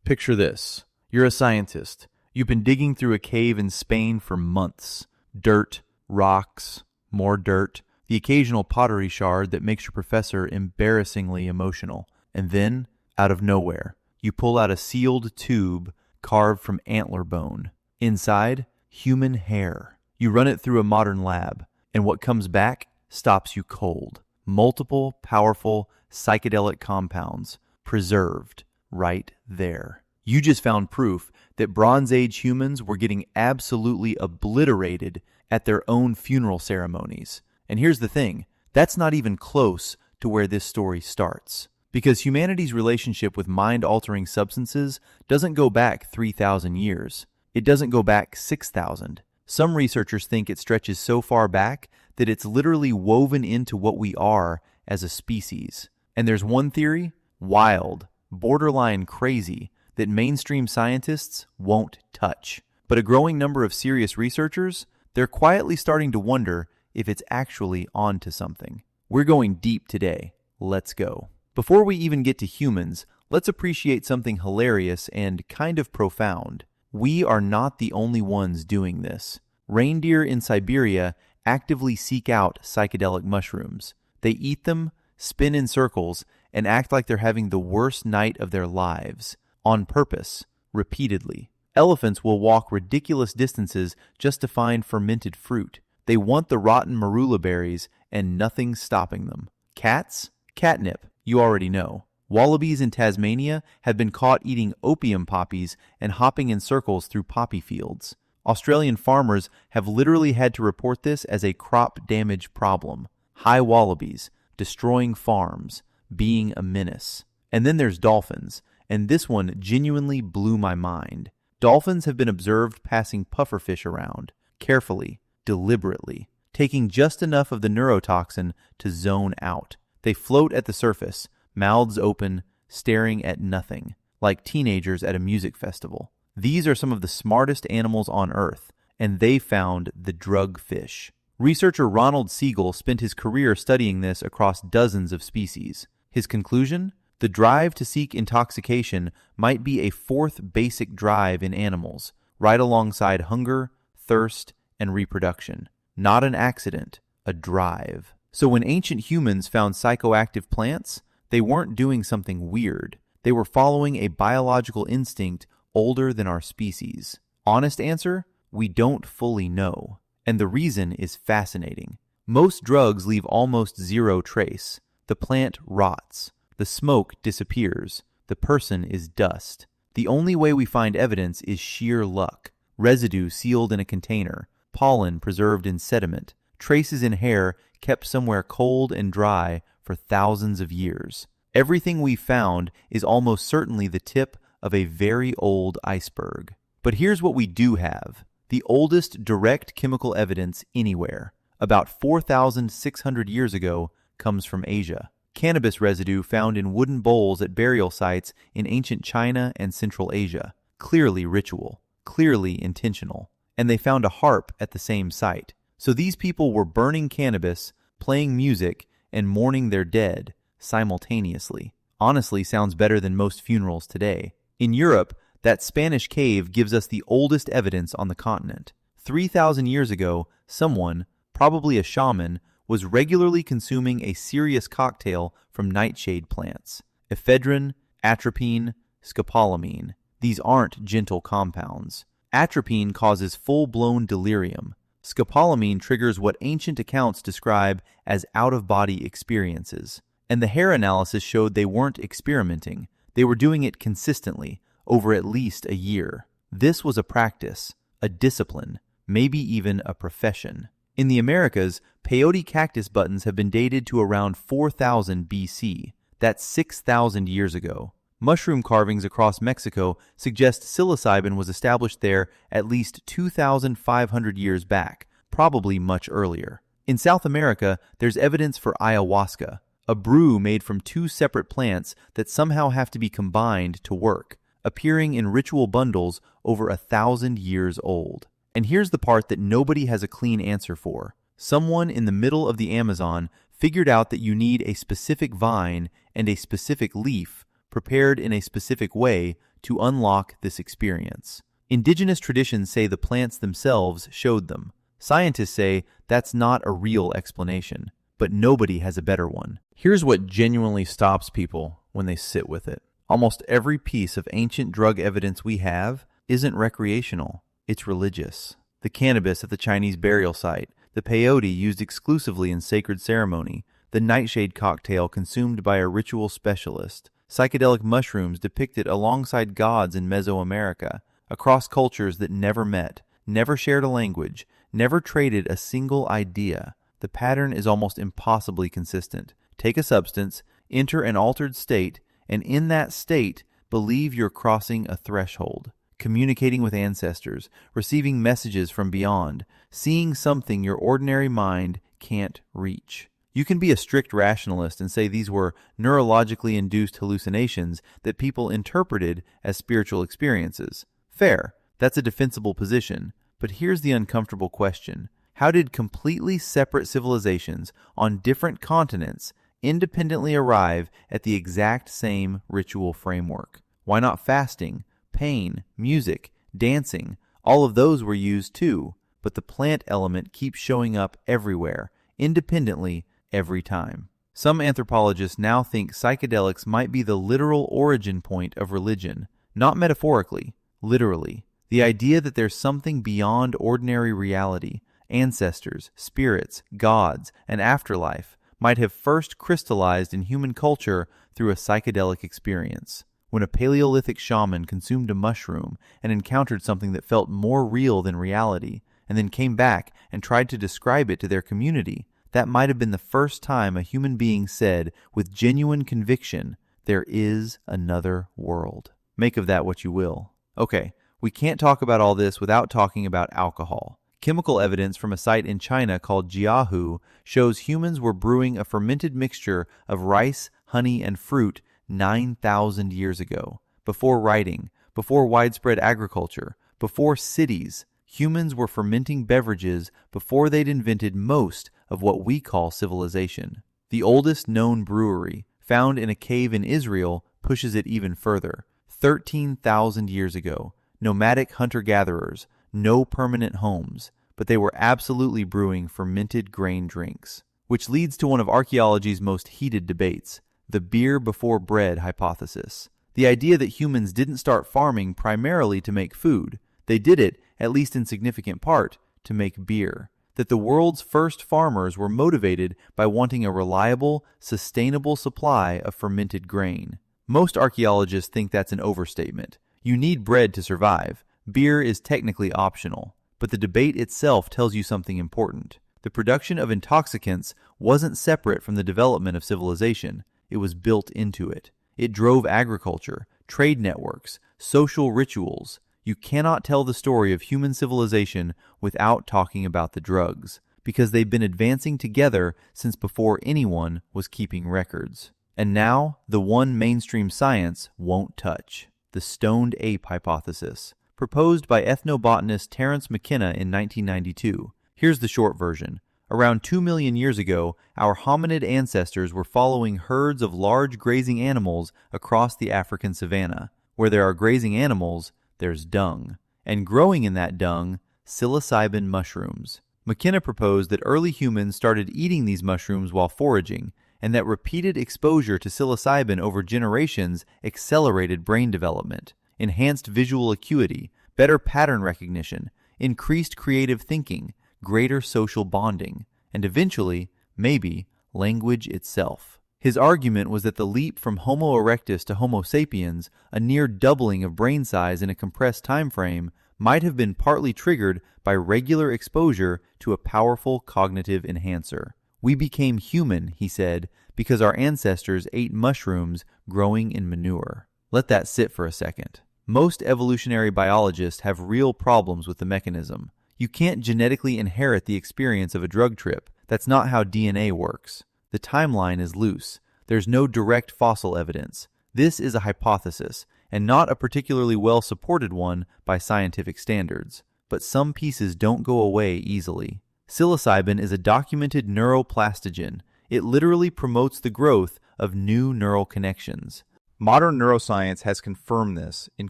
Picture this. You're a scientist. You've been digging through a cave in Spain for months. Dirt, rocks, more dirt, the occasional pottery shard that makes your professor embarrassingly emotional. And then, out of nowhere, you pull out a sealed tube carved from antler bone. Inside, human hair. You run it through a modern lab, and what comes back stops you cold. Multiple, powerful, psychedelic compounds, preserved right there. You just found proof that Bronze Age humans were getting absolutely obliterated at their own funeral ceremonies. And here's the thing, that's not even close to where this story starts. Because humanity's relationship with mind-altering substances doesn't go back 3,000 years. It doesn't go back 6,000. Some researchers think it stretches so far back that it's literally woven into what we are as a species. And there's one theory, wild, borderline crazy, that mainstream scientists won't touch. But a growing number of serious researchers, they're quietly starting to wonder if it's actually onto something. We're going deep today. Let's go. Before we even get to humans, let's appreciate something hilarious and kind of profound. We are not the only ones doing this. Reindeer in Siberia actively seek out psychedelic mushrooms. They eat them, spin in circles, and act like they're having the worst night of their lives, on purpose, repeatedly. Elephants will walk ridiculous distances just to find fermented fruit. They want the rotten marula berries, and nothing's stopping them. Cats? Catnip, you already know. Wallabies in Tasmania have been caught eating opium poppies and hopping in circles through poppy fields. Australian farmers have literally had to report this as a crop damage problem. High wallabies, destroying farms, being a menace. And then there's dolphins, and this one genuinely blew my mind. Dolphins have been observed passing pufferfish around, carefully, deliberately, taking just enough of the neurotoxin to zone out. They float at the surface, mouths open, staring at nothing, like teenagers at a music festival. These are some of the smartest animals on Earth, and they found the drug fish. Researcher Ronald Siegel spent his career studying this across dozens of species. His conclusion? The drive to seek intoxication might be a fourth basic drive in animals, right alongside hunger, thirst, and reproduction. Not an accident, a drive. So when ancient humans found psychoactive plants, they weren't doing something weird. They were following a biological instinct older than our species. Honest answer? We don't fully know. And the reason is fascinating. Most drugs leave almost zero trace. The plant rots. The smoke disappears. The person is dust. The only way we find evidence is sheer luck. Residue sealed in a container. Pollen preserved in sediment. Traces in hair kept somewhere cold and dry for thousands of years. Everything we found is almost certainly the tip of a very old iceberg. But here's what we do have. The oldest direct chemical evidence anywhere, about 4,600 years ago, comes from Asia. Cannabis residue found in wooden bowls at burial sites in ancient China and Central Asia. Clearly ritual, clearly intentional. And they found a harp at the same site. So these people were burning cannabis, playing music, and mourning their dead simultaneously. Honestly, sounds better than most funerals today. In Europe, that Spanish cave gives us the oldest evidence on the continent. 3,000 years ago, someone, probably a shaman, was regularly consuming a serious cocktail from nightshade plants. Ephedrine, atropine, scopolamine. These aren't gentle compounds. Atropine causes full-blown delirium. Scopolamine triggers what ancient accounts describe as out-of-body experiences. And the hair analysis showed they weren't experimenting. They were doing it consistently, over at least a year. This was a practice, a discipline, maybe even a profession. In the Americas, peyote cactus buttons have been dated to around 4000 BC. That's 6,000 years ago. Mushroom carvings across Mexico suggest psilocybin was established there at least 2,500 years back, probably much earlier. In South America, there's evidence for ayahuasca, a brew made from two separate plants that somehow have to be combined to work, appearing in ritual bundles over 1,000 years old. And here's the part that nobody has a clean answer for. Someone in the middle of the Amazon figured out that you need a specific vine and a specific leaf prepared in a specific way to unlock this experience. Indigenous traditions say the plants themselves showed them. Scientists say that's not a real explanation, but nobody has a better one. Here's what genuinely stops people when they sit with it. Almost every piece of ancient drug evidence we have isn't recreational, it's religious. The cannabis at the Chinese burial site, the peyote used exclusively in sacred ceremony, the nightshade cocktail consumed by a ritual specialist, psychedelic mushrooms depicted alongside gods in Mesoamerica, across cultures that never met, never shared a language, never traded a single idea. The pattern is almost impossibly consistent. Take a substance, enter an altered state, and in that state, believe you're crossing a threshold, communicating with ancestors, receiving messages from beyond, seeing something your ordinary mind can't reach. You can be a strict rationalist and say these were neurologically induced hallucinations that people interpreted as spiritual experiences. Fair, that's a defensible position. But here's the uncomfortable question. How did completely separate civilizations on different continents independently arrive at the exact same ritual framework? Why not fasting, pain, music, dancing? All of those were used too, but the plant element keeps showing up everywhere, independently, every time. Some anthropologists now think psychedelics might be the literal origin point of religion, not metaphorically, literally. The idea that there's something beyond ordinary reality, ancestors, spirits, gods, and afterlife, might have first crystallized in human culture through a psychedelic experience. When a Paleolithic shaman consumed a mushroom and encountered something that felt more real than reality, and then came back and tried to describe it to their community, that might have been the first time a human being said with genuine conviction, there is another world. Make of that what you will. Okay, we can't talk about all this without talking about alcohol. Chemical evidence from a site in China called Jiahu shows humans were brewing a fermented mixture of rice, honey, and fruit 9,000 years ago. Before writing, before widespread agriculture, before cities, humans were fermenting beverages before they'd invented most of what we call civilization. The oldest known brewery, found in a cave in Israel, pushes it even further. 13,000 years ago, nomadic hunter-gatherers, no permanent homes, but they were absolutely brewing fermented grain drinks. Which leads to one of archaeology's most heated debates, the beer before bread hypothesis. The idea that humans didn't start farming primarily to make food. They did it, at least in significant part, to make beer. That the world's first farmers were motivated by wanting a reliable, sustainable supply of fermented grain. Most archaeologists think that's an overstatement. You need bread to survive. Beer is technically optional. But the debate itself tells you something important. The production of intoxicants wasn't separate from the development of civilization. It was built into it. It drove agriculture, trade networks, social rituals. You cannot tell the story of human civilization without talking about the drugs, because they've been advancing together since before anyone was keeping records. And now, the one mainstream science won't touch. The stoned ape hypothesis, proposed by ethnobotanist Terence McKenna in 1992. Here's the short version. Around 2 million years ago, our hominid ancestors were following herds of large grazing animals across the African savanna. Where there are grazing animals, there's dung. And growing in that dung, psilocybin mushrooms. McKenna proposed that early humans started eating these mushrooms while foraging, and that repeated exposure to psilocybin over generations accelerated brain development, enhanced visual acuity, better pattern recognition, increased creative thinking, greater social bonding, and eventually, maybe, language itself. His argument was that the leap from Homo erectus to Homo sapiens, a near doubling of brain size in a compressed time frame, might have been partly triggered by regular exposure to a powerful cognitive enhancer. We became human, he said, because our ancestors ate mushrooms growing in manure. Let that sit for a second. Most evolutionary biologists have real problems with the mechanism. You can't genetically inherit the experience of a drug trip. That's not how DNA works. The timeline is loose. There's no direct fossil evidence. This is a hypothesis, and not a particularly well-supported one by scientific standards. But some pieces don't go away easily. Psilocybin is a documented neuroplastogen. It literally promotes the growth of new neural connections. Modern neuroscience has confirmed this in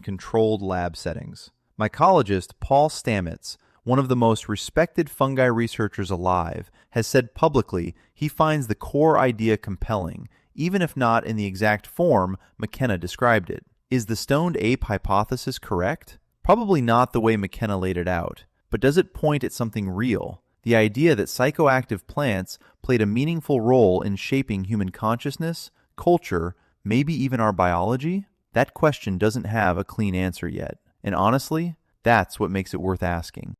controlled lab settings. Mycologist Paul Stamets, one of the most respected fungi researchers alive, has said publicly he finds the core idea compelling, even if not in the exact form McKenna described it. Is the stoned ape hypothesis correct? Probably not the way McKenna laid it out, but does it point at something real? The idea that psychoactive plants played a meaningful role in shaping human consciousness, culture, maybe even our biology? That question doesn't have a clean answer yet, and honestly, that's what makes it worth asking.